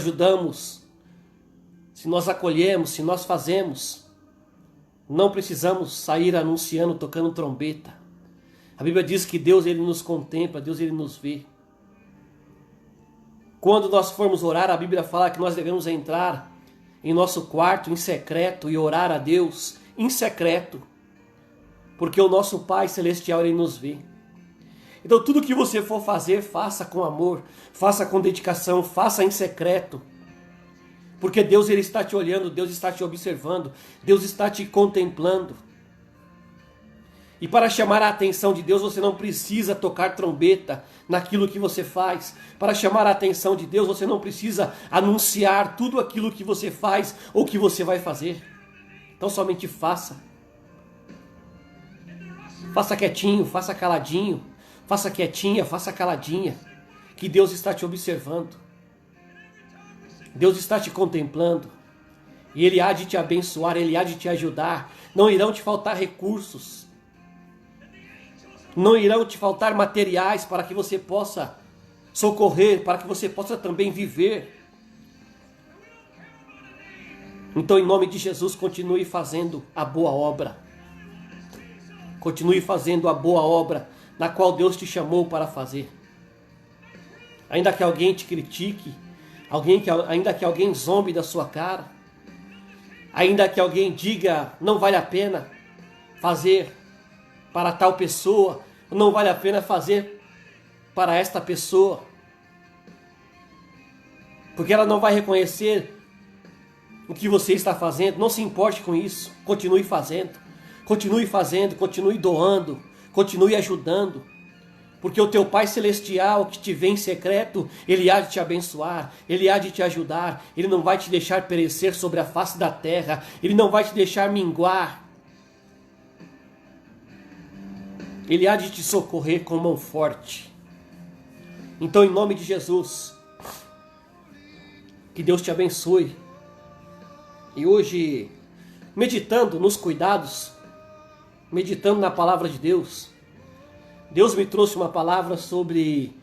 ajudamos, se nós acolhemos, se nós fazemos, não precisamos sair anunciando, tocando trombeta. A Bíblia diz que Deus, Ele nos contempla, Deus, Ele nos vê. Quando nós formos orar, a Bíblia fala que nós devemos entrar em nosso quarto em secreto e orar a Deus em secreto, porque o nosso Pai Celestial, Ele nos vê. Então tudo que você for fazer, faça com amor, faça com dedicação, faça em secreto, porque Deus, Ele está te olhando, Deus está te observando, Deus está te contemplando. E para chamar a atenção de Deus, você não precisa tocar trombeta naquilo que você faz. Para chamar a atenção de Deus, você não precisa anunciar tudo aquilo que você faz ou que você vai fazer. Então somente faça. Faça quietinho, faça caladinho, faça quietinha, faça caladinha, que Deus está te observando. Deus está te contemplando. E Ele há de te abençoar, Ele há de te ajudar. Não irão te faltar recursos. Não irão te faltar materiais para que você possa socorrer, para que você possa também viver. Então, em nome de Jesus, continue fazendo a boa obra. Continue fazendo a boa obra na qual Deus te chamou para fazer. Ainda que alguém te critique, ainda que alguém zombe da sua cara, ainda que alguém diga não vale a pena fazer para tal pessoa, não vale a pena fazer para esta pessoa, porque ela não vai reconhecer o que você está fazendo. Não se importe com isso, continue fazendo, continue doando, continue ajudando, porque o teu Pai Celestial que te vê em secreto, Ele há de te abençoar, Ele há de te ajudar, Ele não vai te deixar perecer sobre a face da terra, Ele não vai te deixar minguar, Ele há de te socorrer com mão forte. Então, em nome de Jesus, que Deus te abençoe. E hoje, meditando nos cuidados, meditando na palavra de Deus, Deus me trouxe uma palavra sobre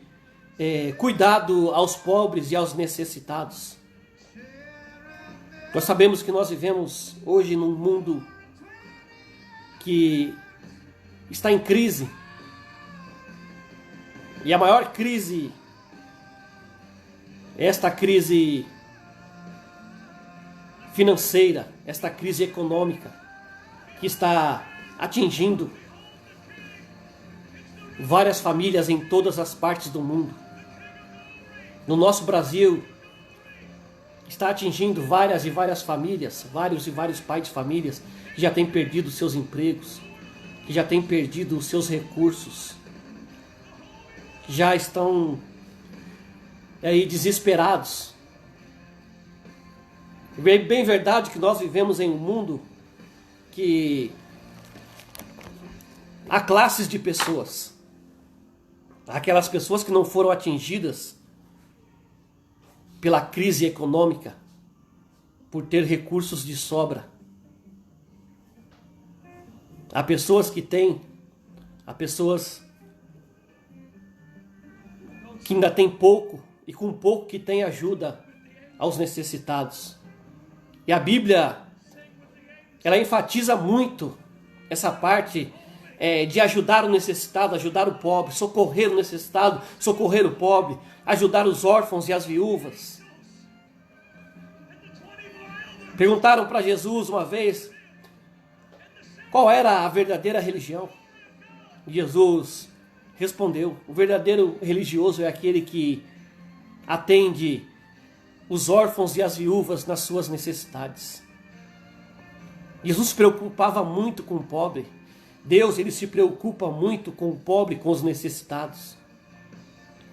cuidado aos pobres e aos necessitados. Nós sabemos que nós vivemos hoje num mundo que está em crise. E a maior crise é esta crise financeira, esta crise econômica que está atingindo várias famílias em todas as partes do mundo. No nosso Brasil, está atingindo várias e várias famílias, vários e vários pais de famílias que já têm perdido seus empregos, que já têm perdido os seus recursos, que já estão aí desesperados. É bem verdade que nós vivemos em um mundo que há classes de pessoas. Aquelas pessoas que não foram atingidas pela crise econômica, por ter recursos de sobra. Há pessoas que têm, há pessoas que ainda têm pouco, e com pouco que têm ajuda aos necessitados. E a Bíblia, ela enfatiza muito essa parte de ajudar o necessitado, ajudar o pobre, socorrer o necessitado, socorrer o pobre, ajudar os órfãos e as viúvas. Perguntaram para Jesus uma vez qual era a verdadeira religião. Jesus respondeu: o verdadeiro religioso é aquele que atende os órfãos e as viúvas nas suas necessidades. Jesus se preocupava muito com o pobre. Deus, ele se preocupa muito com o pobre, com os necessitados.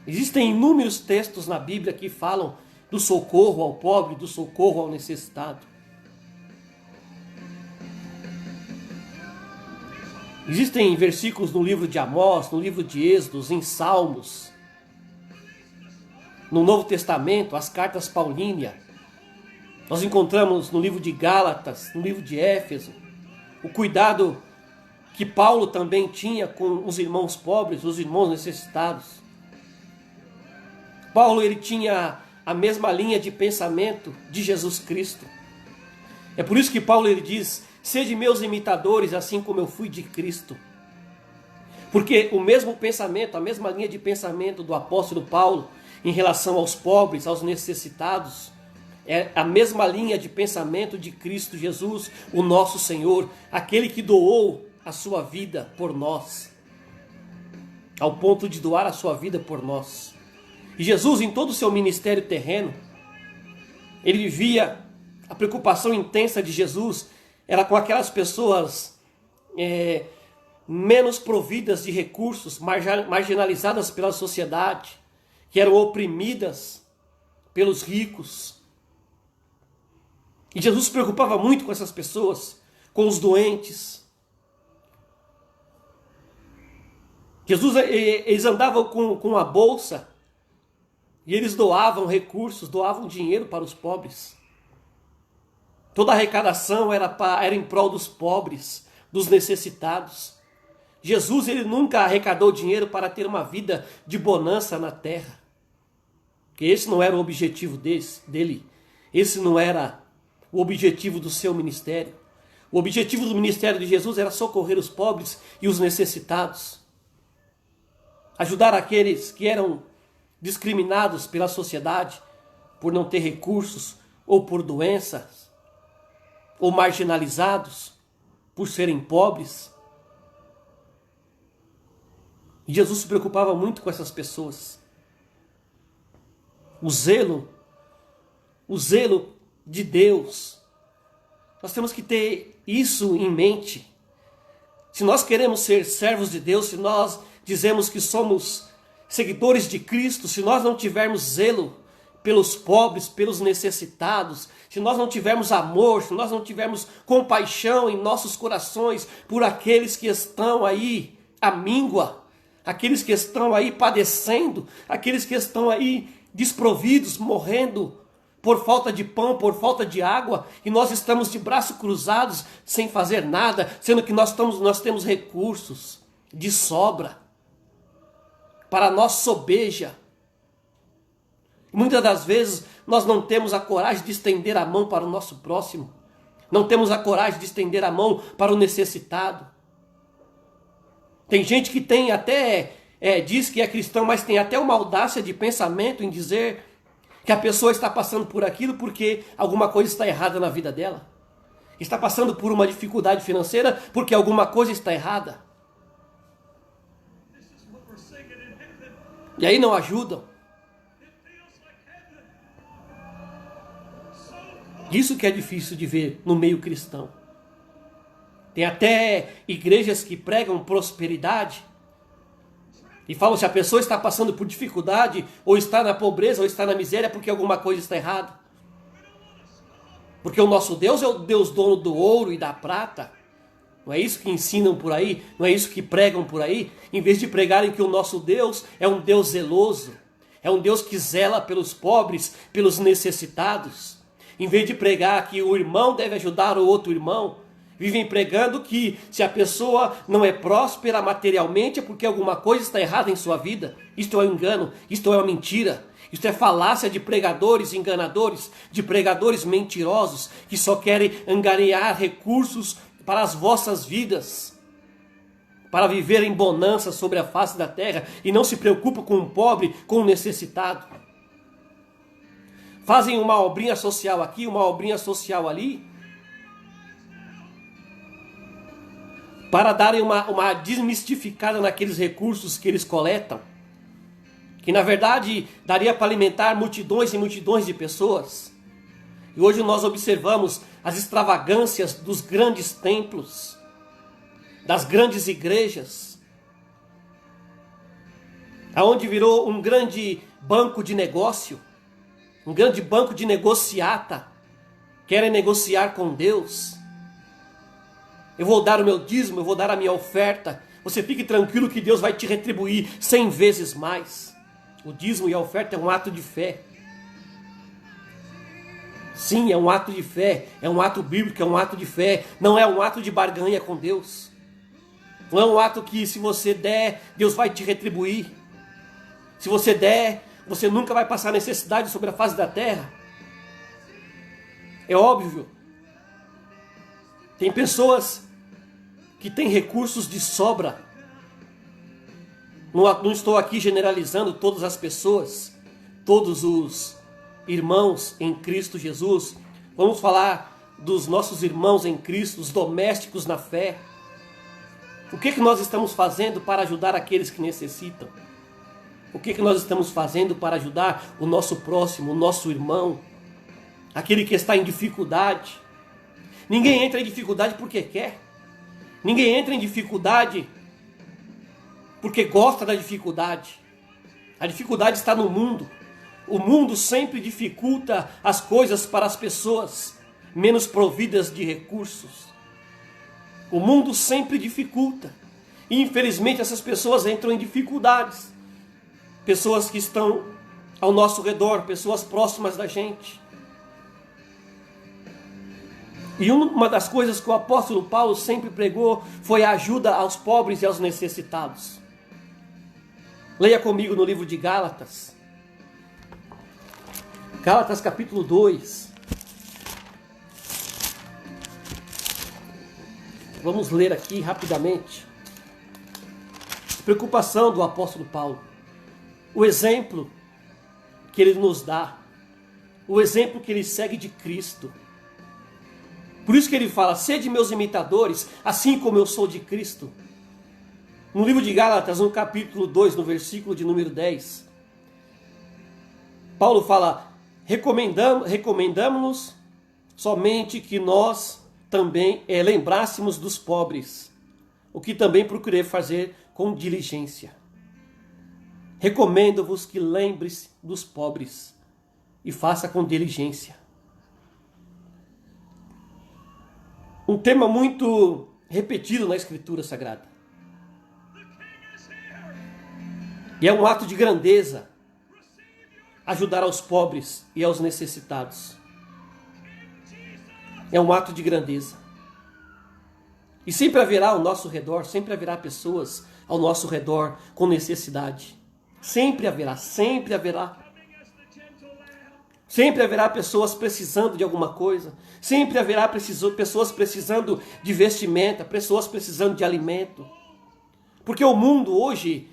Existem inúmeros textos na Bíblia que falam do socorro ao pobre, do socorro ao necessitado. Existem versículos no livro de Amós, no livro de Êxodos, em Salmos, no Novo Testamento, as cartas paulíneas. Nós encontramos no livro de Gálatas, no livro de Éfeso, o cuidado que Paulo também tinha com os irmãos pobres, os irmãos necessitados. Paulo, ele tinha a mesma linha de pensamento de Jesus Cristo. É por isso que Paulo ele diz: sede meus imitadores, assim como eu fui de Cristo. Porque o mesmo pensamento, a mesma linha de pensamento do apóstolo Paulo em relação aos pobres, aos necessitados, é a mesma linha de pensamento de Cristo Jesus, o nosso Senhor, aquele que doou a sua vida por nós, ao ponto de doar a sua vida por nós. E Jesus, em todo o seu ministério terreno, ele vivia, a preocupação intensa de Jesus era com aquelas pessoas menos providas de recursos, marginalizadas pela sociedade, que eram oprimidas pelos ricos. E Jesus se preocupava muito com essas pessoas, com os doentes. Jesus, eles andavam com a bolsa e eles doavam recursos, doavam dinheiro para os pobres. Toda a arrecadação era em prol dos pobres, dos necessitados. Jesus, ele nunca arrecadou dinheiro para ter uma vida de bonança na terra. Porque esse não era o objetivo dele. Esse não era o objetivo do seu ministério. O objetivo do ministério de Jesus era socorrer os pobres e os necessitados. Ajudar aqueles que eram discriminados pela sociedade por não ter recursos ou por doenças, ou marginalizados por serem pobres. E Jesus se preocupava muito com essas pessoas. O zelo de Deus, nós temos que ter isso em mente. Se nós queremos ser servos de Deus, se nós dizemos que somos seguidores de Cristo, se nós não tivermos zelo pelos pobres, pelos necessitados, se nós não tivermos amor, se nós não tivermos compaixão em nossos corações por aqueles que estão aí à míngua, aqueles que estão aí padecendo, aqueles que estão aí desprovidos, morrendo por falta de pão, por falta de água, e nós estamos de braços cruzados sem fazer nada, sendo que nós temos recursos de sobra para nós sobeja. Muitas das vezes nós não temos a coragem de estender a mão para o nosso próximo. Não temos a coragem de estender a mão para o necessitado. Tem gente que tem até, diz que é cristão, mas tem até uma audácia de pensamento em dizer que a pessoa está passando por aquilo porque alguma coisa está errada na vida dela. Está passando por uma dificuldade financeira porque alguma coisa está errada. E aí não ajudam. Isso que é difícil de ver no meio cristão. Tem até igrejas que pregam prosperidade e falam: se a pessoa está passando por dificuldade, ou está na pobreza, ou está na miséria, porque alguma coisa está errada. Porque o nosso Deus é o Deus dono do ouro e da prata. Não é isso que ensinam por aí? Não é isso que pregam por aí? Em vez de pregarem que o nosso Deus é um Deus zeloso, é um Deus que zela pelos pobres, pelos necessitados. Em vez de pregar que o irmão deve ajudar o outro irmão, vivem pregando que se a pessoa não é próspera materialmente é porque alguma coisa está errada em sua vida. Isto é um engano, isto é uma mentira. Isto é falácia de pregadores enganadores, de pregadores mentirosos, que só querem angariar recursos para as vossas vidas, para viver em bonança sobre a face da terra, e não se preocupam com o pobre, com o necessitado. Fazem uma obrinha social aqui, uma obrinha social ali, para darem uma desmistificada naqueles recursos que eles coletam, que na verdade daria para alimentar multidões e multidões de pessoas. E hoje nós observamos as extravagâncias dos grandes templos, das grandes igrejas, aonde virou um grande banco de negócio, um grande banco de negociata. Querem negociar com Deus. Eu vou dar o meu dízimo, eu vou dar a minha oferta. Você fique tranquilo que Deus vai te retribuir 100 vezes mais. O dízimo e a oferta é um ato de fé. Sim, é um ato de fé, é um ato bíblico, é um ato de fé. Não é um ato de barganha com Deus. Não é um ato que se você der, Deus vai te retribuir. Se você der, você nunca vai passar necessidade sobre a face da terra. É óbvio. Tem pessoas que têm recursos de sobra. Não estou aqui generalizando todas as pessoas, todos os irmãos em Cristo Jesus. Vamos falar dos nossos irmãos em Cristo, os domésticos na fé. O que nós estamos fazendo para ajudar aqueles que necessitam? O que nós estamos fazendo para ajudar o nosso próximo, o nosso irmão, aquele que está em dificuldade? Ninguém entra em dificuldade porque quer. Ninguém entra em dificuldade porque gosta da dificuldade. A dificuldade está no mundo. O mundo sempre dificulta as coisas para as pessoas menos providas de recursos. O mundo sempre dificulta. E infelizmente essas pessoas entram em dificuldades. Pessoas que estão ao nosso redor, pessoas próximas da gente. E uma das coisas que o apóstolo Paulo sempre pregou foi a ajuda aos pobres e aos necessitados. Leia comigo no livro de Gálatas. Gálatas capítulo 2. Vamos ler aqui rapidamente. Preocupação do apóstolo Paulo. O exemplo que ele nos dá. O exemplo que ele segue de Cristo. Por isso que ele fala, sede meus imitadores, assim como eu sou de Cristo. No livro de Gálatas, no capítulo 2, no versículo de número 10. Paulo fala, recomendamos-nos somente que nós também lembrássemos dos pobres, o que também procurei fazer com diligência. Recomendo-vos que lembre-se dos pobres e faça com diligência. Um tema muito repetido na Escritura Sagrada. E é um ato de grandeza ajudar aos pobres e aos necessitados. É um ato de grandeza. E sempre haverá ao nosso redor, sempre haverá pessoas ao nosso redor com necessidade. Sempre haverá, sempre haverá. Sempre haverá pessoas precisando de alguma coisa. Sempre haverá pessoas precisando de vestimenta, pessoas precisando de alimento. Porque o mundo hoje,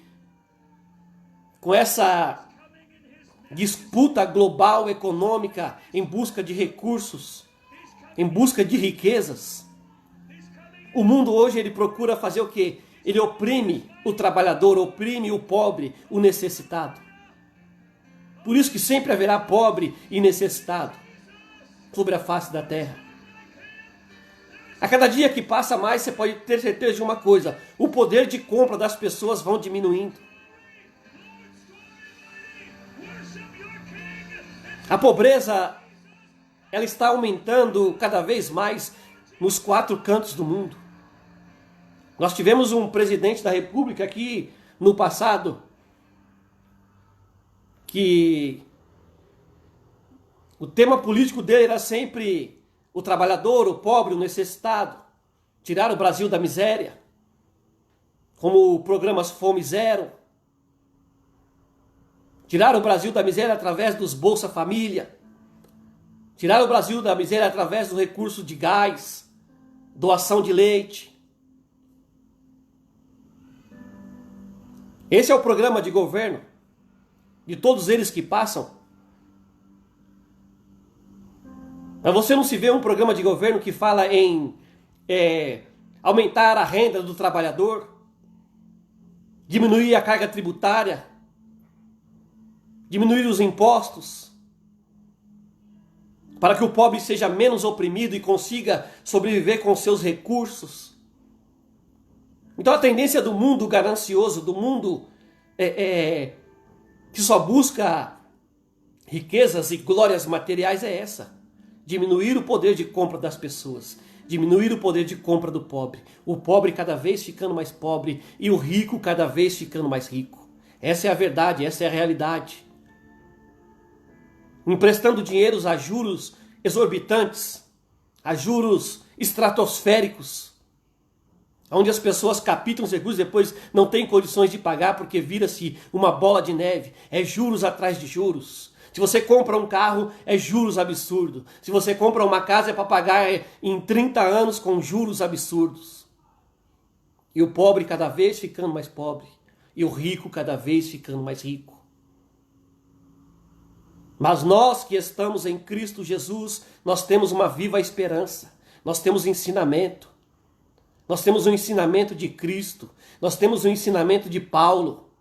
com essa disputa global econômica em busca de recursos, em busca de riquezas, o mundo hoje ele procura fazer o quê? Ele oprime o trabalhador, oprime o pobre, o necessitado. Por isso que sempre haverá pobre e necessitado sobre a face da terra. A cada dia que passa mais, você pode ter certeza de uma coisa: o poder de compra das pessoas vão diminuindo. A pobreza, ela está aumentando cada vez mais nos 4 cantos do mundo. Nós tivemos um presidente da República aqui no passado que o tema político dele era sempre o trabalhador, o pobre, o necessitado, tirar o Brasil da miséria, como o programa Fome Zero, tirar o Brasil da miséria através dos Bolsa Família, tirar o Brasil da miséria através do recurso de gás, doação de leite. Esse é o programa de governo de todos eles que passam. Mas você não se vê um programa de governo que fala em aumentar a renda do trabalhador, diminuir a carga tributária, diminuir os impostos, para que o pobre seja menos oprimido e consiga sobreviver com seus recursos. Então a tendência do mundo ganancioso, do mundo que só busca riquezas e glórias materiais é essa. Diminuir o poder de compra das pessoas. Diminuir o poder de compra do pobre. O pobre cada vez ficando mais pobre e o rico cada vez ficando mais rico. Essa é a verdade, essa é a realidade. Emprestando dinheiros a juros exorbitantes, a juros estratosféricos, onde as pessoas captam os recursos e depois não têm condições de pagar porque vira-se uma bola de neve. É juros atrás de juros. Se você compra um carro, é juros absurdos. Se você compra uma casa, é para pagar em 30 anos com juros absurdos. E o pobre cada vez ficando mais pobre. E o rico cada vez ficando mais rico. Mas nós que estamos em Cristo Jesus, nós temos uma viva esperança. Nós temos ensinamento. Nós temos o ensinamento de Cristo. Nós temos o ensinamento de Paulo.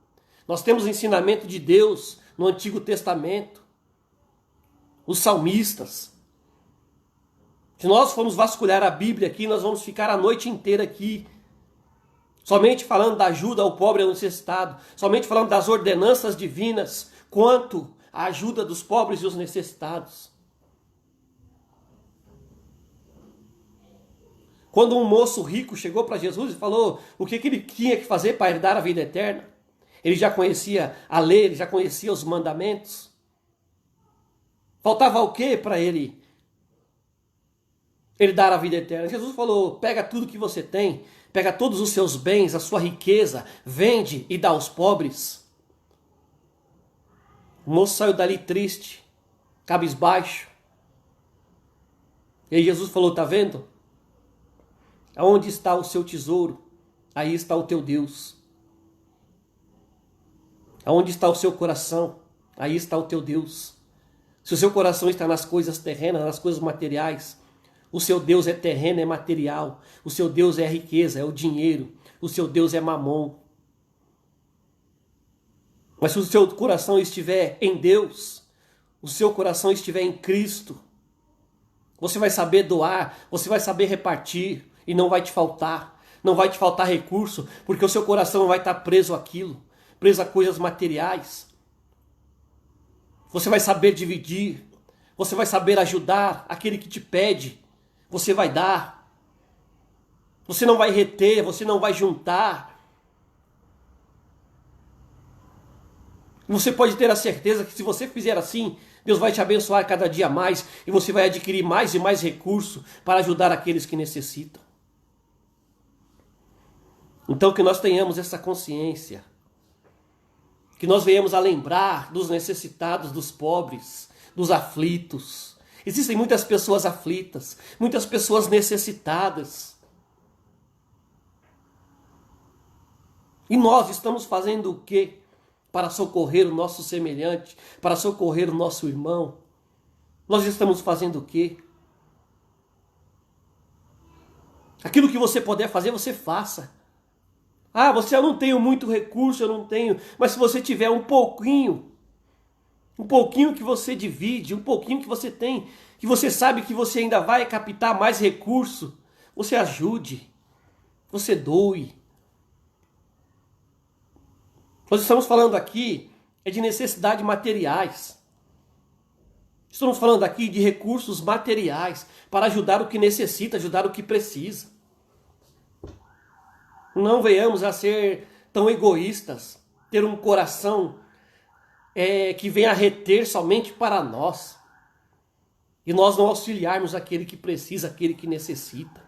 Nós temos o ensinamento de Deus no Antigo Testamento. Os salmistas. Se nós formos vasculhar a Bíblia aqui, nós vamos ficar a noite inteira aqui. Somente falando da ajuda ao pobre e ao necessitado. Somente falando das ordenanças divinas. Quanto à ajuda dos pobres e os necessitados. Quando um moço rico chegou para Jesus e falou o que ele tinha que fazer para herdar a vida eterna. Ele já conhecia a lei, ele já conhecia os mandamentos. Faltava o que para ele dar a vida eterna? Jesus falou, pega tudo que você tem, pega todos os seus bens, a sua riqueza, vende e dá aos pobres. O moço saiu dali triste, cabisbaixo. E aí Jesus falou, tá vendo? Aonde está o seu tesouro, aí está o teu Deus. Aonde está o seu coração, aí está o teu Deus. Se o seu coração está nas coisas terrenas, nas coisas materiais, o seu Deus é terreno, é material. O seu Deus é a riqueza, é o dinheiro. O seu Deus é mamon. Mas se o seu coração estiver em Deus, o seu coração estiver em Cristo, você vai saber doar, você vai saber repartir e não vai te faltar. Não vai te faltar recurso, porque o seu coração não vai estar preso àquilo, preso a coisas materiais. Você vai saber dividir, você vai saber ajudar aquele que te pede, você vai dar. Você não vai reter, você não vai juntar. Você pode ter a certeza que se você fizer assim, Deus vai te abençoar cada dia mais e você vai adquirir mais e mais recursos para ajudar aqueles que necessitam. Então que nós tenhamos essa consciência, que nós venhamos a lembrar dos necessitados, dos pobres, dos aflitos. Existem muitas pessoas aflitas, muitas pessoas necessitadas. E nós estamos fazendo o quê? Para socorrer o nosso semelhante, para socorrer o nosso irmão. Nós estamos fazendo o quê? Aquilo que você puder fazer, você faça. Ah, eu não tenho muito recurso, eu não tenho. Mas se você tiver um pouquinho que você divide, um pouquinho que você tem, que você sabe que você ainda vai captar mais recurso, você ajude, você doe. Nós estamos falando aqui de necessidades materiais. Estamos falando aqui de recursos materiais para ajudar o que necessita, ajudar o que precisa. Não venhamos a ser tão egoístas, ter um coração que venha a reter somente para nós. E nós não auxiliarmos aquele que precisa, aquele que necessita.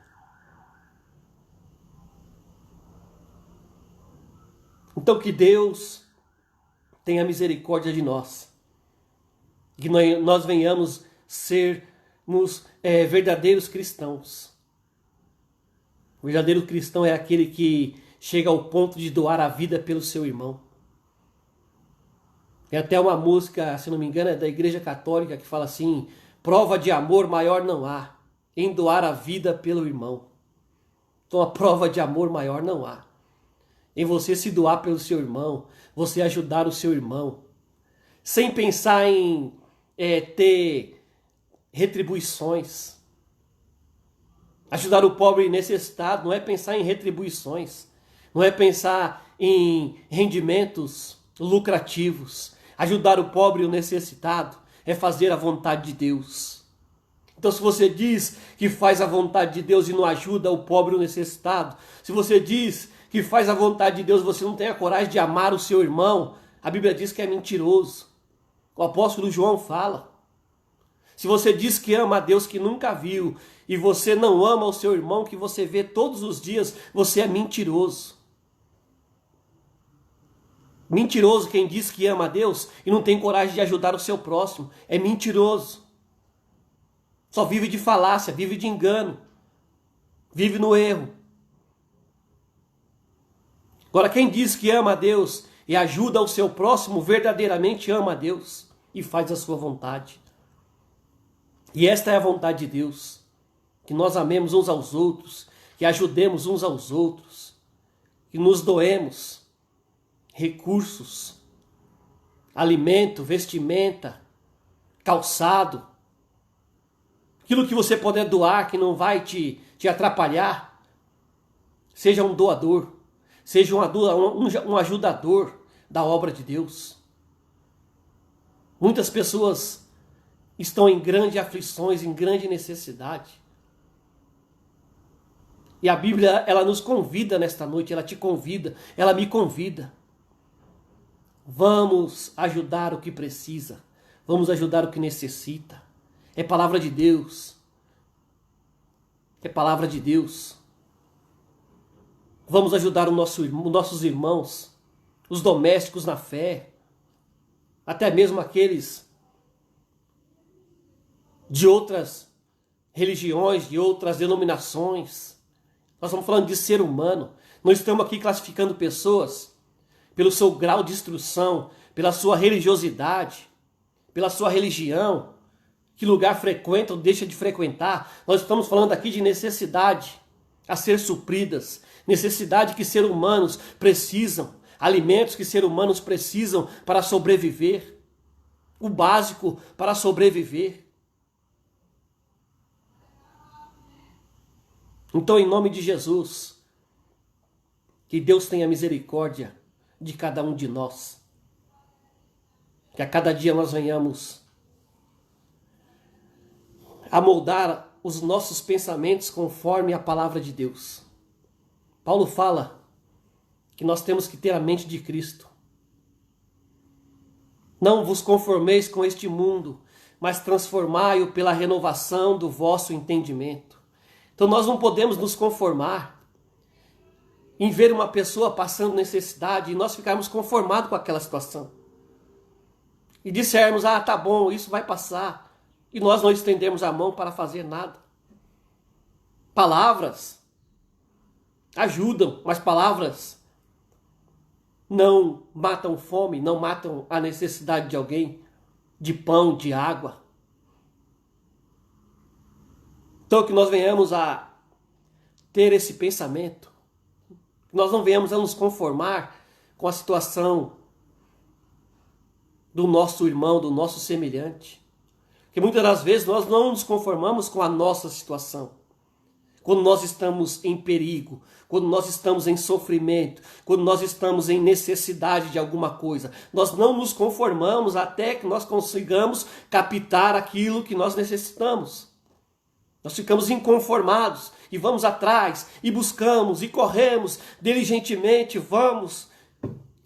Então que Deus tenha misericórdia de nós. Que nós venhamos sermos verdadeiros cristãos. O verdadeiro cristão é aquele que chega ao ponto de doar a vida pelo seu irmão. Tem até uma música, se não me engano, é da Igreja Católica, que fala assim, prova de amor maior não há, em doar a vida pelo irmão. Então a prova de amor maior não há. Em você se doar pelo seu irmão, você ajudar o seu irmão, sem pensar em ter retribuições. Ajudar o pobre e necessitado não é pensar em retribuições, não é pensar em rendimentos lucrativos. Ajudar o pobre e o necessitado é fazer a vontade de Deus. Então se você diz que faz a vontade de Deus e não ajuda o pobre e o necessitado, se você diz que faz a vontade de Deus, você não tem a coragem de amar o seu irmão, a Bíblia diz que é mentiroso. O apóstolo João fala. Se você diz que ama a Deus que nunca viu e você não ama o seu irmão que você vê todos os dias, você é mentiroso. Mentiroso quem diz que ama a Deus e não tem coragem de ajudar o seu próximo. É mentiroso. Só vive de falácia, vive de engano. Vive no erro. Agora quem diz que ama a Deus e ajuda o seu próximo, verdadeiramente ama a Deus e faz a sua vontade. E esta é a vontade de Deus. Que nós amemos uns aos outros, que ajudemos uns aos outros, que nos doemos recursos, alimento, vestimenta, calçado, aquilo que você puder doar que não vai te atrapalhar, seja um doador, seja um ajudador da obra de Deus. Muitas pessoas estão em grandes aflições, em grande necessidade. E a Bíblia, ela nos convida nesta noite, ela te convida, ela me convida. Vamos ajudar o que precisa, vamos ajudar o que necessita. É palavra de Deus. É palavra de Deus. Vamos ajudar nossos irmãos, os domésticos na fé, até mesmo aqueles de outras religiões, de outras denominações. Nós estamos falando de ser humano. Não estamos aqui classificando pessoas pelo seu grau de instrução, pela sua religiosidade, pela sua religião, que lugar frequenta ou deixa de frequentar. Nós estamos falando aqui de necessidade a ser supridas, necessidade que seres humanos precisam, alimentos que seres humanos precisam para sobreviver, o básico para sobreviver. Então, em nome de Jesus, que Deus tenha misericórdia de cada um de nós. Que a cada dia nós venhamos a moldar os nossos pensamentos conforme a palavra de Deus. Paulo fala que nós temos que ter a mente de Cristo. Não vos conformeis com este mundo, mas transformai-o pela renovação do vosso entendimento. Então nós não podemos nos conformar em ver uma pessoa passando necessidade e nós ficarmos conformados com aquela situação. E dissermos, tá bom, isso vai passar. E nós não estendemos a mão para fazer nada. Palavras ajudam, mas palavras não matam fome, não matam a necessidade de alguém, de pão, de água. Então que nós venhamos a ter esse pensamento, que nós não venhamos a nos conformar com a situação do nosso irmão, do nosso semelhante. Que muitas das vezes nós não nos conformamos com a nossa situação. Quando nós estamos em perigo, quando nós estamos em sofrimento, quando nós estamos em necessidade de alguma coisa, nós não nos conformamos até que nós consigamos captar aquilo que nós necessitamos. Nós ficamos inconformados e vamos atrás e buscamos e corremos diligentemente, vamos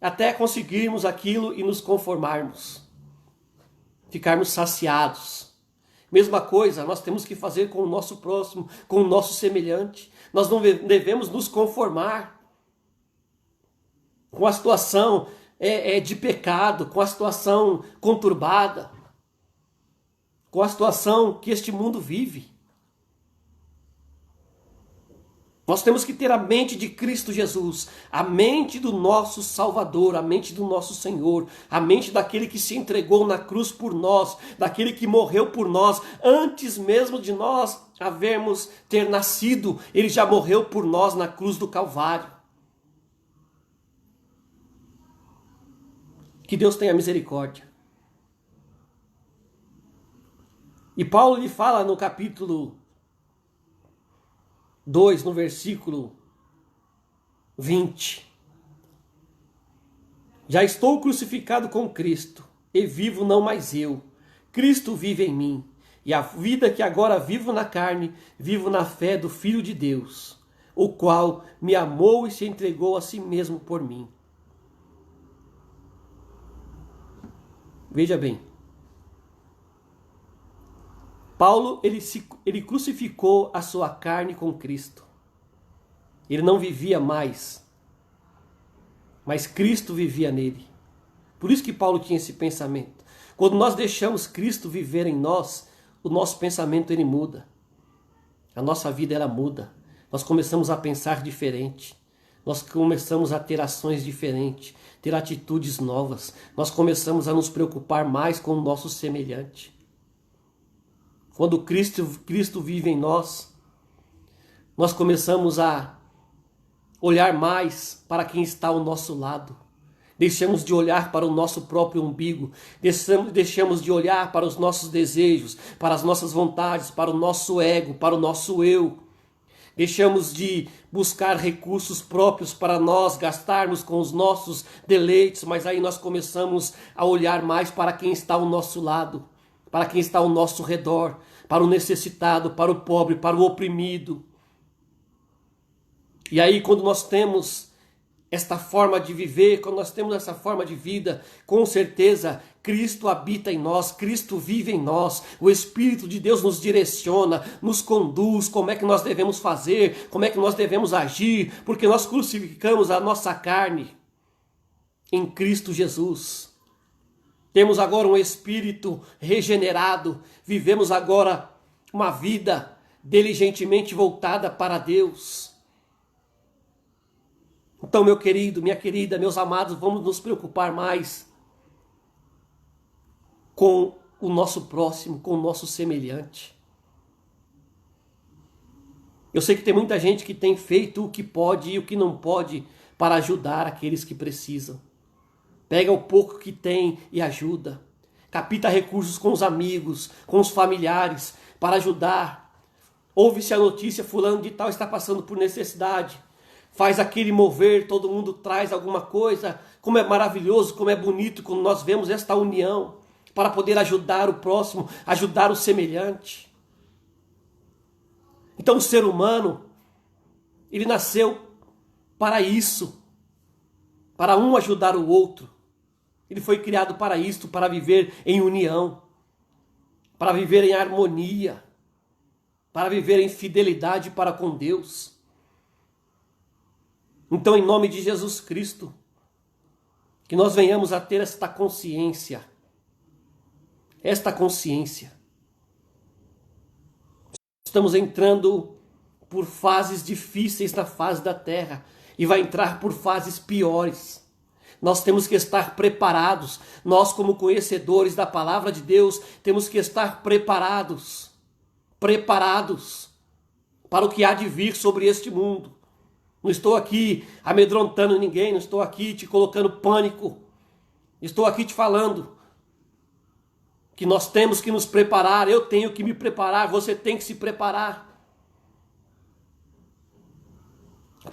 até conseguirmos aquilo e nos conformarmos, ficarmos saciados. Mesma coisa nós temos que fazer com o nosso próximo, com o nosso semelhante. Nós não devemos nos conformar com a situação de pecado, com a situação conturbada, com a situação que este mundo vive. Nós temos que ter a mente de Cristo Jesus, a mente do nosso Salvador, a mente do nosso Senhor, a mente daquele que se entregou na cruz por nós, daquele que morreu por nós, antes mesmo de nós havermos ter nascido, ele já morreu por nós na cruz do Calvário. Que Deus tenha misericórdia. E Paulo lhe fala no capítulo 2, no versículo 20. Já estou crucificado com Cristo, e vivo não mais eu. Cristo vive em mim, e a vida que agora vivo na carne, vivo na fé do Filho de Deus, o qual me amou e se entregou a si mesmo por mim. Veja bem, Paulo, ele crucificou a sua carne com Cristo. Ele não vivia mais, mas Cristo vivia nele. Por isso que Paulo tinha esse pensamento. Quando nós deixamos Cristo viver em nós, o nosso pensamento ele muda. A nossa vida ela muda. Nós começamos a pensar diferente. Nós começamos a ter ações diferentes, ter atitudes novas. Nós começamos a nos preocupar mais com o nosso semelhante. Quando Cristo vive em nós, nós começamos a olhar mais para quem está ao nosso lado. Deixamos de olhar para o nosso próprio umbigo. Deixamos de olhar para os nossos desejos, para as nossas vontades, para o nosso ego, para o nosso eu. Deixamos de buscar recursos próprios para nós gastarmos com os nossos deleites, mas aí nós começamos a olhar mais para quem está ao nosso lado, para quem está ao nosso redor, para o necessitado, para o pobre, para o oprimido. E aí quando nós temos esta forma de viver, quando nós temos essa forma de vida, com certeza Cristo habita em nós, Cristo vive em nós, o Espírito de Deus nos direciona, nos conduz, como é que nós devemos fazer, como é que nós devemos agir, porque nós crucificamos a nossa carne em Cristo Jesus. Temos agora um espírito regenerado, vivemos agora uma vida diligentemente voltada para Deus. Então, meu querido, minha querida, meus amados, vamos nos preocupar mais com o nosso próximo, com o nosso semelhante. Eu sei que tem muita gente que tem feito o que pode e o que não pode para ajudar aqueles que precisam. Pega o pouco que tem e ajuda. Capta recursos com os amigos, com os familiares, para ajudar. Ouve-se a notícia, fulano de tal está passando por necessidade. Faz aquele mover, todo mundo traz alguma coisa. Como é maravilhoso, como é bonito quando nós vemos esta união para poder ajudar o próximo, ajudar o semelhante. Então o ser humano, ele nasceu para isso, para um ajudar o outro. Ele foi criado para isto, para viver em união, para viver em harmonia, para viver em fidelidade para com Deus. Então, em nome de Jesus Cristo, que nós venhamos a ter esta consciência. Estamos entrando por fases difíceis na face da terra e vai entrar por fases piores. Nós temos que estar preparados. Nós, como conhecedores da palavra de Deus, temos que estar preparados para o que há de vir sobre este mundo. Não estou aqui amedrontando ninguém, não estou aqui te colocando pânico. Estou aqui te falando que nós temos que nos preparar, eu tenho que me preparar, você tem que se preparar.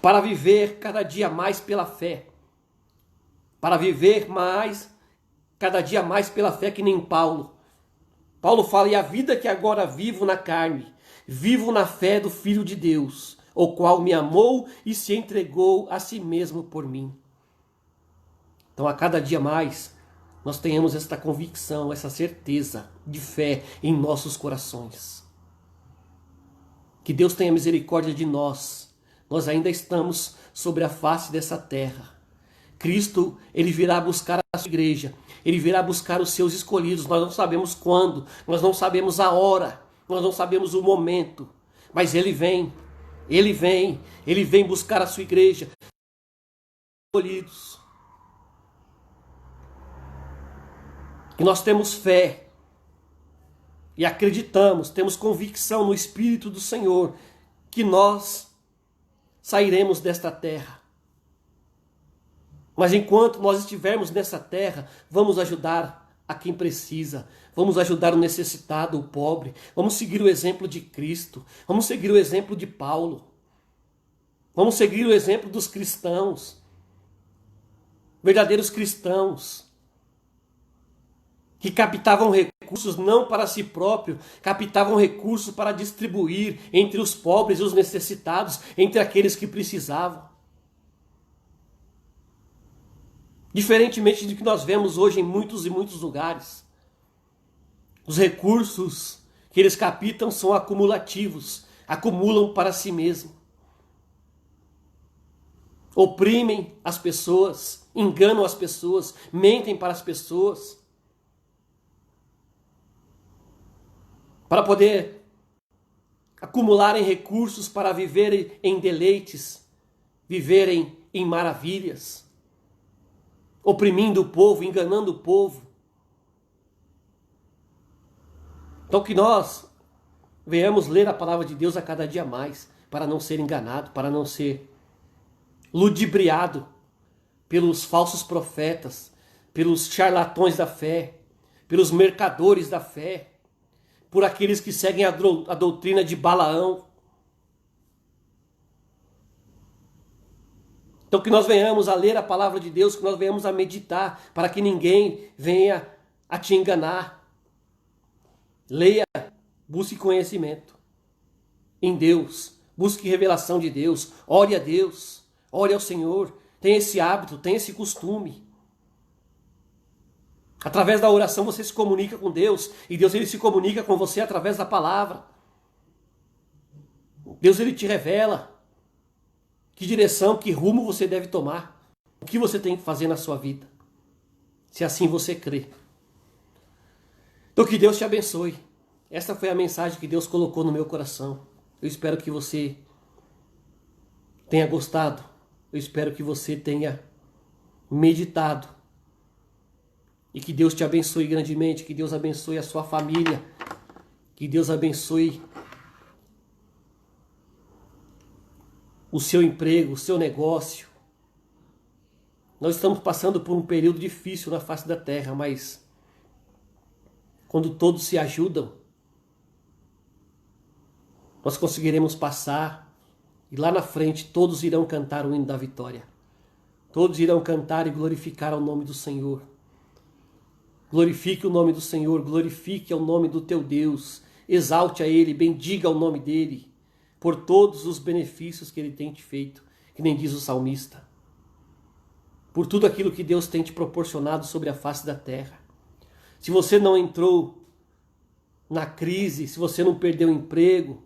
Para viver cada dia mais pela fé. Para viver cada dia mais pela fé, que nem Paulo. Paulo fala, e a vida que agora vivo na carne, vivo na fé do Filho de Deus, o qual me amou e se entregou a si mesmo por mim. Então, a cada dia mais, nós tenhamos esta convicção, essa certeza de fé em nossos corações. Que Deus tenha misericórdia de nós. Nós ainda estamos sobre a face dessa terra. Cristo, ele virá buscar a sua igreja. Ele virá buscar os seus escolhidos. Nós não sabemos quando, nós não sabemos a hora, nós não sabemos o momento. Mas ele vem. Ele vem buscar a sua igreja. Escolhidos. E nós temos fé. E acreditamos, temos convicção no Espírito do Senhor que nós sairemos desta terra. Mas enquanto nós estivermos nessa terra, vamos ajudar a quem precisa. Vamos ajudar o necessitado, o pobre. Vamos seguir o exemplo de Cristo. Vamos seguir o exemplo de Paulo. Vamos seguir o exemplo dos cristãos. Verdadeiros cristãos. Que captavam recursos não para si próprio, captavam recursos para distribuir entre os pobres e os necessitados, entre aqueles que precisavam. Diferentemente do que nós vemos hoje em muitos e muitos lugares. Os recursos que eles captam são acumulativos, acumulam para si mesmo. Oprimem as pessoas, enganam as pessoas, mentem para as pessoas, para poder acumularem recursos para viverem em deleites, viverem em maravilhas, oprimindo o povo, enganando o povo. Então que nós venhamos ler a palavra de Deus a cada dia mais, para não ser enganado, para não ser ludibriado pelos falsos profetas, pelos charlatões da fé, pelos mercadores da fé, por aqueles que seguem a doutrina de Balaão. Então que nós venhamos a ler a palavra de Deus, que nós venhamos a meditar, para que ninguém venha a te enganar. Leia, busque conhecimento em Deus, busque revelação de Deus, ore a Deus, ore ao Senhor, tenha esse hábito, tenha esse costume. Através da oração você se comunica com Deus, e Deus ele se comunica com você através da palavra. Deus ele te revela que direção, que rumo você deve tomar, o que você tem que fazer na sua vida, se assim você crê. Então que Deus te abençoe. Essa foi a mensagem que Deus colocou no meu coração. Eu espero que você tenha gostado. Eu espero que você tenha meditado. E que Deus te abençoe grandemente. Que Deus abençoe a sua família. Que Deus abençoe o seu emprego, o seu negócio. Nós estamos passando por um período difícil na face da terra, mas quando todos se ajudam, nós conseguiremos passar, e lá na frente todos irão cantar o hino da vitória. Todos irão cantar e glorificar o nome do Senhor. Glorifique o nome do Senhor, glorifique o nome do teu Deus, exalte a Ele, bendiga o nome dEle, por todos os benefícios que Ele tem te feito, que nem diz o salmista. Por tudo aquilo que Deus tem te proporcionado sobre a face da terra. Se você não entrou na crise, se você não perdeu o emprego,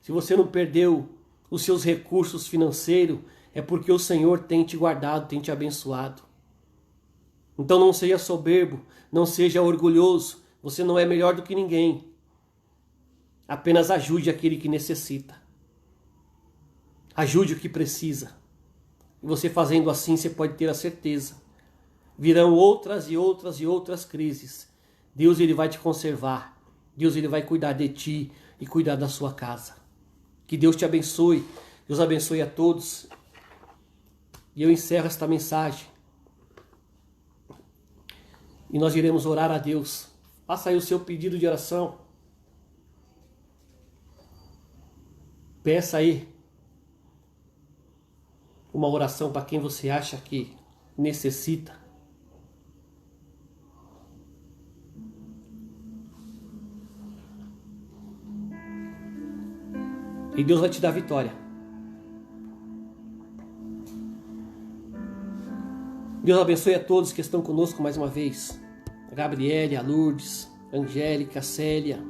se você não perdeu os seus recursos financeiros, é porque o Senhor tem te guardado, tem te abençoado. Então não seja soberbo, não seja orgulhoso, você não é melhor do que ninguém. Apenas ajude aquele que necessita. Ajude o que precisa. E você fazendo assim, você pode ter a certeza. Virão outras e outras e outras crises. Deus ele vai te conservar. Deus ele vai cuidar de ti e cuidar da sua casa. Que Deus te abençoe. Deus abençoe a todos. E eu encerro esta mensagem. E nós iremos orar a Deus. Faça aí o seu pedido de oração. Peça aí uma oração para quem você acha que necessita. E Deus vai te dar vitória. Deus abençoe a todos que estão conosco mais uma vez. A Gabriele, a Lourdes, a Angélica, a Célia.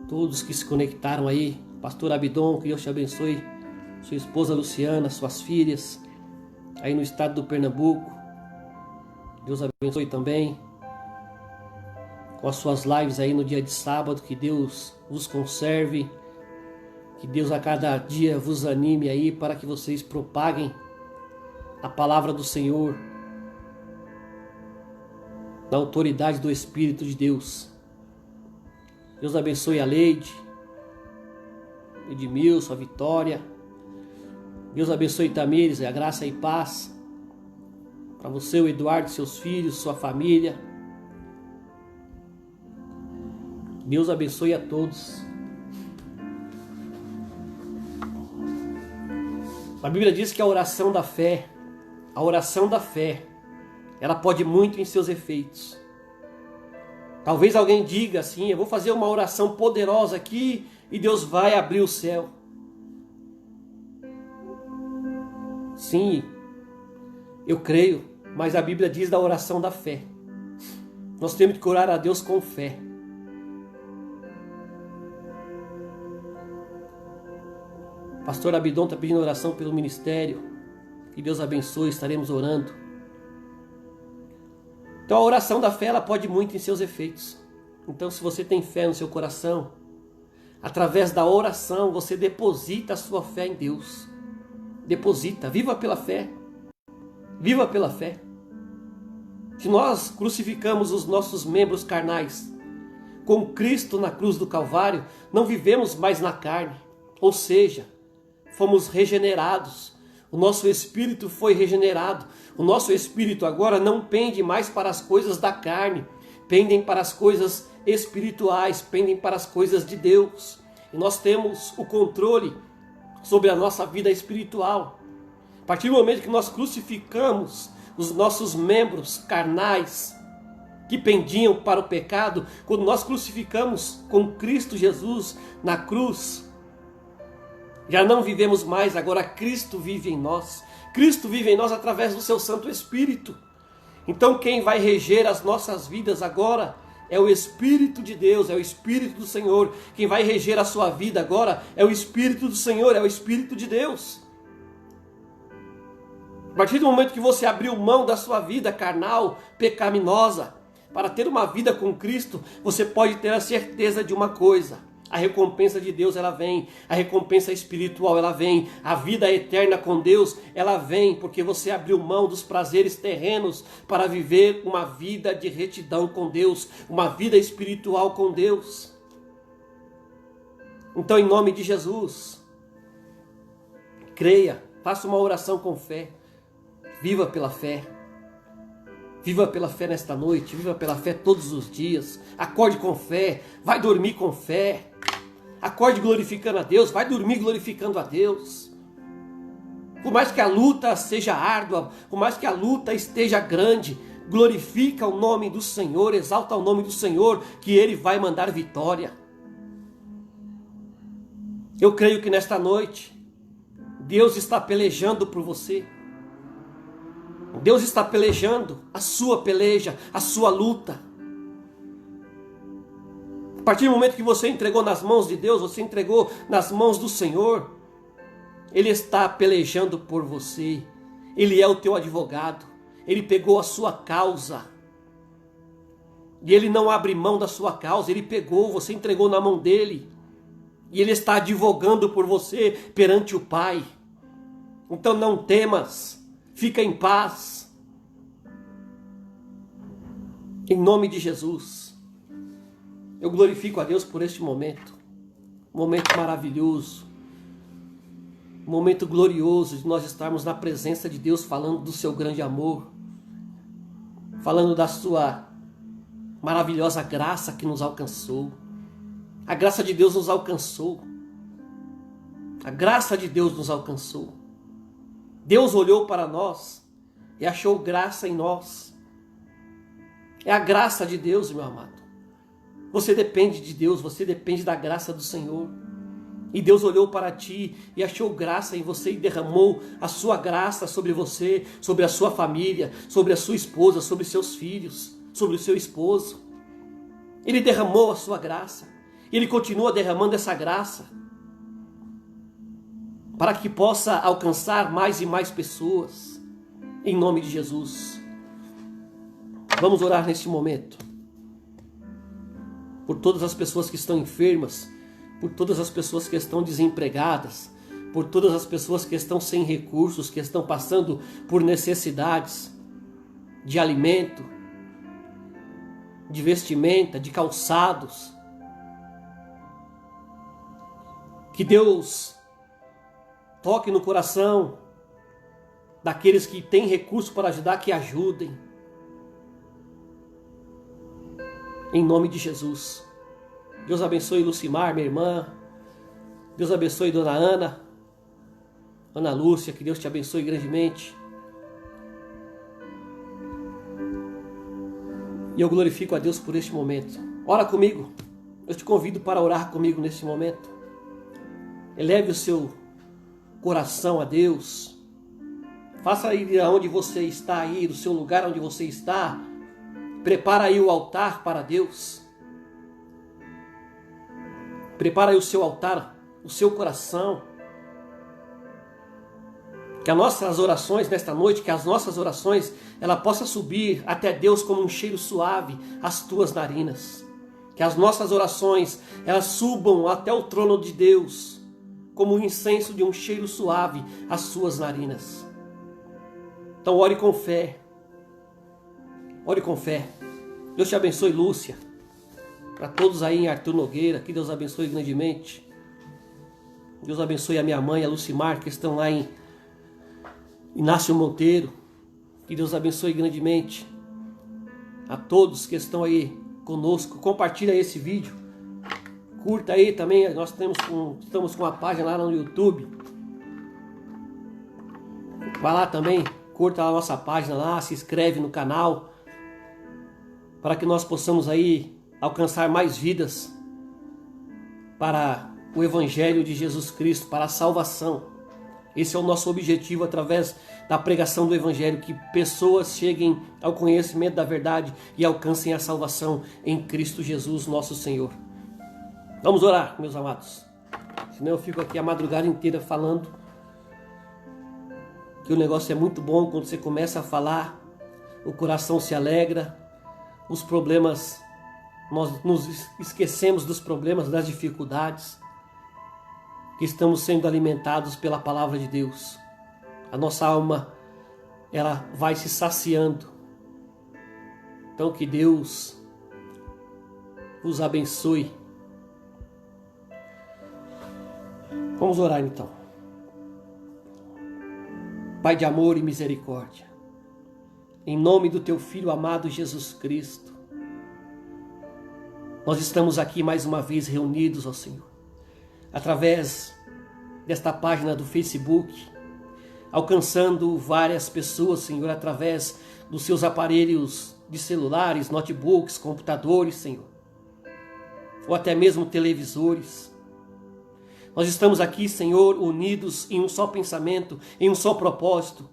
Todos que se conectaram aí. Pastor Abidon, que Deus te abençoe. Sua esposa Luciana, suas filhas. Aí no estado do Pernambuco. Deus abençoe também. Com as suas lives aí no dia de sábado. Que Deus vos conserve. Que Deus a cada dia vos anime aí para que vocês propaguem a palavra do Senhor na autoridade do Espírito de Deus. Deus abençoe a Leide, Edmilson, a Vitória. Deus abençoe Tamires, a graça e paz para você, o Eduardo, seus filhos, sua família. Deus abençoe a todos. A Bíblia diz que a oração da fé, ela pode muito em seus efeitos. Talvez alguém diga assim, eu vou fazer uma oração poderosa aqui e Deus vai abrir o céu. Sim, eu creio, mas a Bíblia diz da oração da fé. Nós temos que orar a Deus com fé. Pastor Abidon está pedindo oração pelo ministério. Que Deus abençoe, estaremos orando. Então a oração da fé, ela pode muito em seus efeitos. Então se você tem fé no seu coração, através da oração você deposita a sua fé em Deus. Deposita, viva pela fé. Viva pela fé. Se nós crucificamos os nossos membros carnais com Cristo na cruz do Calvário, não vivemos mais na carne. Ou seja, fomos regenerados. O nosso espírito foi regenerado. O nosso espírito agora não pende mais para as coisas da carne. Pendem para as coisas espirituais, pendem para as coisas de Deus. E nós temos o controle sobre a nossa vida espiritual. A partir do momento que nós crucificamos os nossos membros carnais que pendiam para o pecado, quando nós crucificamos com Cristo Jesus na cruz, já não vivemos mais, agora Cristo vive em nós. Cristo vive em nós através do seu Santo Espírito. Então quem vai reger as nossas vidas agora é o Espírito de Deus, é o Espírito do Senhor. Quem vai reger a sua vida agora é o Espírito do Senhor, é o Espírito de Deus. A partir do momento que você abriu mão da sua vida carnal, pecaminosa, para ter uma vida com Cristo, você pode ter a certeza de uma coisa: a recompensa de Deus, ela vem, a recompensa espiritual, ela vem, a vida eterna com Deus, ela vem, porque você abriu mão dos prazeres terrenos para viver uma vida de retidão com Deus, uma vida espiritual com Deus. Então, em nome de Jesus, creia, faça uma oração com fé, viva pela fé. Viva pela fé nesta noite, viva pela fé todos os dias. Acorde com fé, vai dormir com fé. Acorde glorificando a Deus, vai dormir glorificando a Deus. Por mais que a luta seja árdua, por mais que a luta esteja grande, glorifica o nome do Senhor, exalta o nome do Senhor, que Ele vai mandar vitória. Eu creio que nesta noite, Deus está pelejando por você. Deus está pelejando a sua peleja, a sua luta. A partir do momento que você entregou nas mãos de Deus, você entregou nas mãos do Senhor, Ele está pelejando por você. Ele é o teu advogado. Ele pegou a sua causa. E Ele não abre mão da sua causa. Ele pegou, você entregou na mão dEle. E Ele está advogando por você perante o Pai. Então não temas. Fica em paz. Em nome de Jesus. Eu glorifico a Deus por este momento. Um momento maravilhoso. Um momento glorioso de nós estarmos na presença de Deus, falando do seu grande amor. Falando da sua maravilhosa graça que nos alcançou. A graça de Deus nos alcançou. A graça de Deus nos alcançou. Deus olhou para nós e achou graça em nós. É a graça de Deus, meu amado. Você depende de Deus, você depende da graça do Senhor. E Deus olhou para ti e achou graça em você e derramou a sua graça sobre você, sobre a sua família, sobre a sua esposa, sobre seus filhos, sobre o seu esposo. Ele derramou a sua graça. E Ele continua derramando essa graça para que possa alcançar mais e mais pessoas, em nome de Jesus. Vamos orar neste momento, por todas as pessoas que estão enfermas, por todas as pessoas que estão desempregadas, por todas as pessoas que estão sem recursos, que estão passando por necessidades de alimento, de vestimenta, de calçados. Que Deus toque no coração daqueles que têm recursos para ajudar, que ajudem. Em nome de Jesus. Deus abençoe Lucimar, minha irmã. Deus abençoe Dona Ana. Ana Lúcia, que Deus te abençoe grandemente. E eu glorifico a Deus por este momento. Ora comigo. Eu te convido para orar comigo neste momento. Eleve o seu coração a Deus. Faça aí onde você está aí, do seu lugar onde você está. Prepara aí o altar para Deus. Prepara aí o seu altar, o seu coração. Que as nossas orações nesta noite, que as nossas orações, ela possa subir até Deus como um cheiro suave às tuas narinas. Que as nossas orações, elas subam até o trono de Deus como um incenso de um cheiro suave às suas narinas. Então ore com fé. Ore com fé. Deus te abençoe, Lúcia. Para todos aí em Arthur Nogueira, que Deus abençoe grandemente. Deus abençoe a minha mãe, a Lucimar, que estão lá em Inácio Monteiro. Que Deus abençoe grandemente a todos que estão aí conosco. Compartilha esse vídeo. Curta aí também. Nós estamos com uma página lá no YouTube. Vai lá também. Curta a nossa página lá. Se inscreve no canal. Para que nós possamos aí alcançar mais vidas para o Evangelho de Jesus Cristo, para a salvação. Esse é o nosso objetivo através da pregação do Evangelho, que pessoas cheguem ao conhecimento da verdade e alcancem a salvação em Cristo Jesus, nosso Senhor. Vamos orar, meus amados. Senão eu fico aqui a madrugada inteira falando, que o negócio é muito bom quando você começa a falar, o coração se alegra, os problemas, nós nos esquecemos dos problemas, das dificuldades, que estamos sendo alimentados pela palavra de Deus. A nossa alma, ela vai se saciando. Então que Deus vos abençoe. Vamos orar então. Pai de amor e misericórdia, em nome do teu Filho amado Jesus Cristo, nós estamos aqui mais uma vez reunidos, ó Senhor, através desta página do Facebook, alcançando várias pessoas, Senhor, através dos seus aparelhos de celulares, notebooks, computadores, Senhor, ou até mesmo televisores. Nós estamos aqui, Senhor, unidos em um só pensamento, em um só propósito,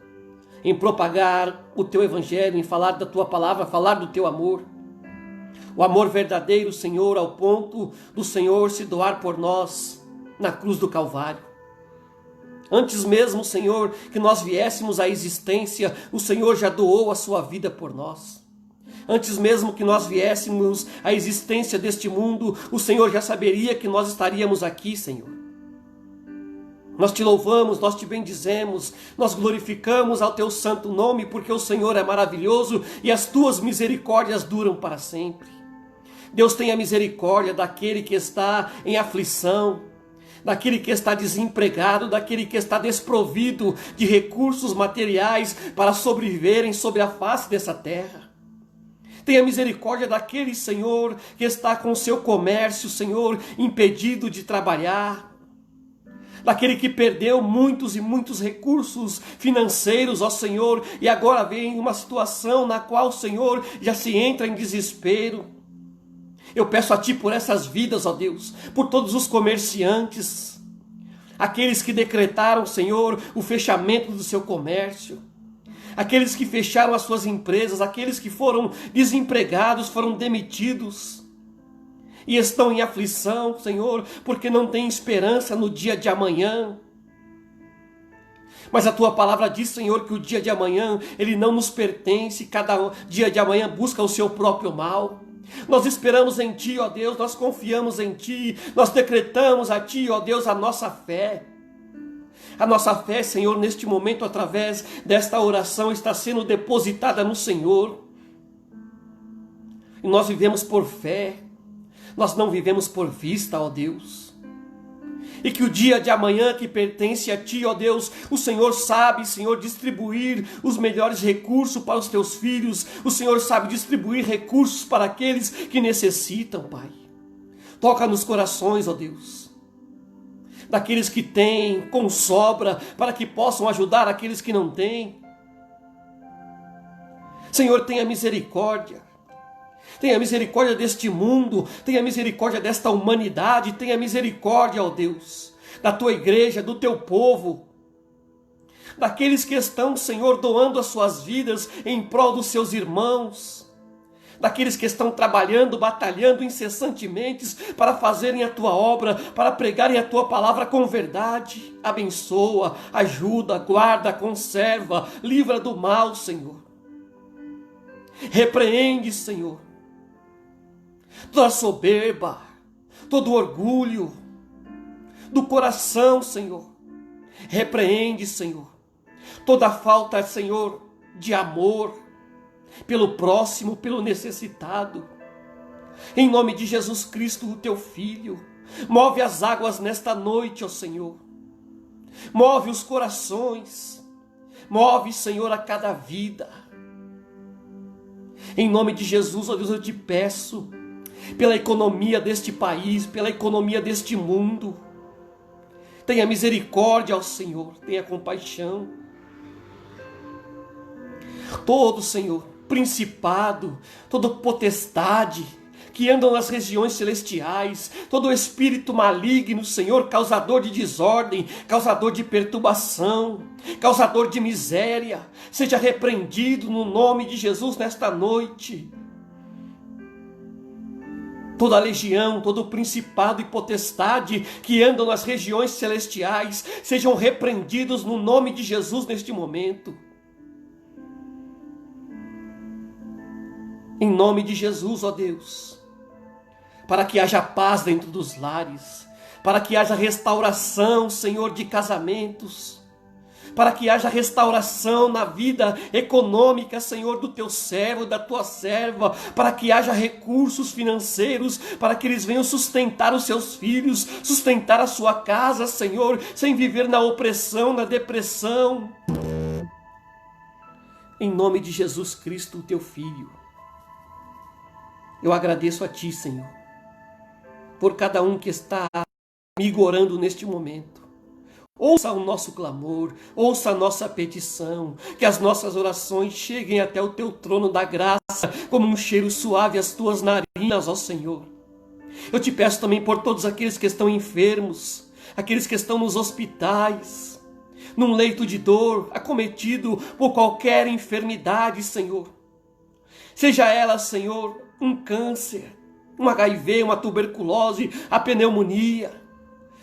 em propagar o teu evangelho, em falar da tua palavra, falar do teu amor. O amor verdadeiro, Senhor, ao ponto do Senhor se doar por nós na cruz do Calvário. Antes mesmo, Senhor, que nós viéssemos à existência, o Senhor já doou a sua vida por nós. Antes mesmo que nós viéssemos à existência deste mundo, o Senhor já saberia que nós estaríamos aqui, Senhor. Nós te louvamos, nós te bendizemos, nós glorificamos ao teu santo nome, porque o Senhor é maravilhoso e as tuas misericórdias duram para sempre. Deus tenha misericórdia daquele que está em aflição, daquele que está desempregado, daquele que está desprovido de recursos materiais para sobreviverem sobre a face dessa terra. Tenha misericórdia daquele, Senhor, que está com o seu comércio, Senhor, impedido de trabalhar. Daquele que perdeu muitos e muitos recursos financeiros, ó Senhor, e agora vem uma situação na qual, Senhor, já se entra em desespero. Eu peço a Ti por essas vidas, ó Deus, por todos os comerciantes, aqueles que decretaram, Senhor, o fechamento do seu comércio, aqueles que fecharam as suas empresas, aqueles que foram desempregados, foram demitidos e estão em aflição, Senhor, porque não têm esperança no dia de amanhã. Mas a Tua palavra diz, Senhor, que o dia de amanhã, ele não nos pertence, cada dia de amanhã busca o seu próprio mal. Nós esperamos em Ti, ó Deus, nós confiamos em Ti, nós decretamos a Ti, ó Deus, a nossa fé. A nossa fé, Senhor, neste momento, através desta oração, está sendo depositada no Senhor. E nós vivemos por fé, nós não vivemos por vista, ó Deus. E que o dia de amanhã que pertence a Ti, ó Deus, o Senhor sabe, Senhor, distribuir os melhores recursos para os Teus filhos. O Senhor sabe distribuir recursos para aqueles que necessitam, Pai. Toca nos corações, ó Deus, daqueles que têm com sobra, para que possam ajudar aqueles que não têm. Senhor, tenha misericórdia. Tenha misericórdia deste mundo, tenha misericórdia desta humanidade, tenha misericórdia, ó Deus, da Tua igreja, do Teu povo, daqueles que estão, Senhor, doando as suas vidas em prol dos seus irmãos, daqueles que estão trabalhando, batalhando incessantemente para fazerem a tua obra, para pregarem a tua palavra com verdade. Abençoa, ajuda, guarda, conserva, livra do mal, Senhor. Repreende, Senhor, toda soberba, todo orgulho do coração, Senhor. Repreende, Senhor, toda falta, Senhor, de amor pelo próximo, pelo necessitado. Em nome de Jesus Cristo, o teu Filho, move as águas nesta noite, ó Senhor. Move os corações, move, Senhor, a cada vida. Em nome de Jesus, ó Deus, eu te peço, pela economia deste país, pela economia deste mundo, tenha misericórdia ao Senhor, tenha compaixão. Todo, Senhor, principado, toda potestade que andam nas regiões celestiais, todo espírito maligno, Senhor, causador de desordem, causador de perturbação, causador de miséria, seja repreendido no nome de Jesus nesta noite. Toda legião, todo principado e potestade que andam nas regiões celestiais, sejam repreendidos no nome de Jesus neste momento. Em nome de Jesus, ó Deus, para que haja paz dentro dos lares, para que haja restauração, Senhor, de casamentos, para que haja restauração na vida econômica, Senhor, do teu servo, da tua serva, para que haja recursos financeiros, para que eles venham sustentar os seus filhos, sustentar a sua casa, Senhor, sem viver na opressão, na depressão. Em nome de Jesus Cristo, o teu Filho, eu agradeço a ti, Senhor, por cada um que está comigo orando neste momento. Ouça o nosso clamor, ouça a nossa petição, que as nossas orações cheguem até o teu trono da graça, como um cheiro suave às tuas narinas, ó Senhor. Eu te peço também por todos aqueles que estão enfermos, aqueles que estão nos hospitais, num leito de dor, acometido por qualquer enfermidade, Senhor. Seja ela, Senhor, um câncer, um HIV, uma tuberculose, a pneumonia,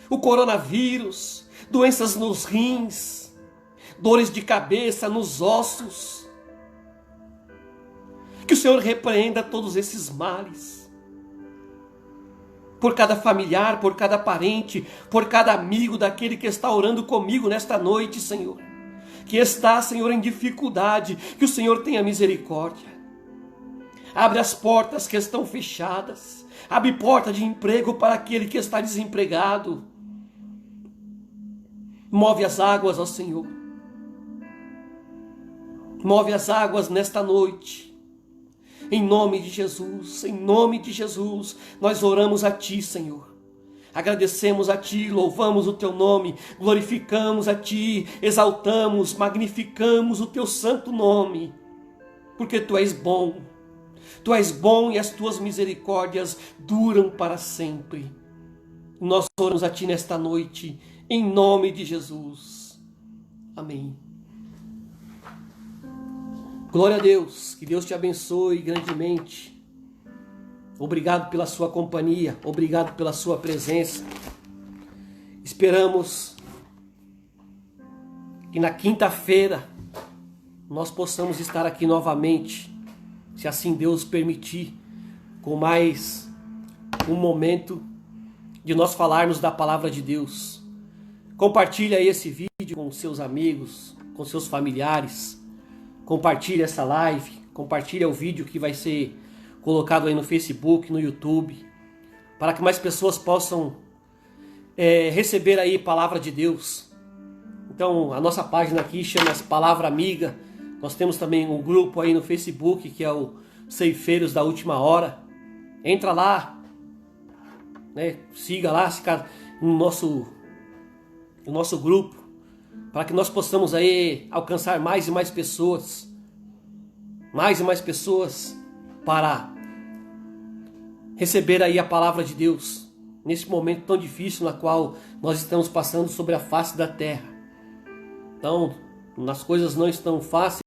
o coronavírus, doenças nos rins, dores de cabeça, nos ossos. Que o Senhor repreenda todos esses males. Por cada familiar, por cada parente, por cada amigo daquele que está orando comigo nesta noite, Senhor. Que está, Senhor, em dificuldade, que o Senhor tenha misericórdia. Abre as portas que estão fechadas. Abre porta de emprego para aquele que está desempregado. Move as águas, ó Senhor. Move as águas nesta noite. Em nome de Jesus, nós oramos a Ti, Senhor. Agradecemos a Ti, louvamos o Teu nome, glorificamos a Ti, exaltamos, magnificamos o Teu santo nome. Porque Tu és bom. Tu és bom e as tuas misericórdias duram para sempre. Nós oramos a Ti nesta noite, em nome de Jesus. Amém. Glória a Deus, que Deus te abençoe grandemente. Obrigado pela sua companhia, obrigado pela sua presença. Esperamos que na quinta-feira nós possamos estar aqui novamente, se assim Deus permitir, com mais um momento de nós falarmos da palavra de Deus. Compartilha esse vídeo com seus amigos, com seus familiares. Compartilha essa live, compartilha o vídeo que vai ser colocado aí no Facebook, no YouTube, para que mais pessoas possam receber aí a palavra de Deus. Então, a nossa página aqui chama-se Palavra Amiga. Nós temos também um grupo aí no Facebook, que é o Ceifeiros da Última Hora. Entra lá, né? Siga lá, fica no nosso grupo, para que nós possamos aí alcançar mais e mais pessoas. Mais e mais pessoas para receber aí a palavra de Deus, nesse momento tão difícil na qual nós estamos passando sobre a face da terra. Então, as coisas não estão fáceis.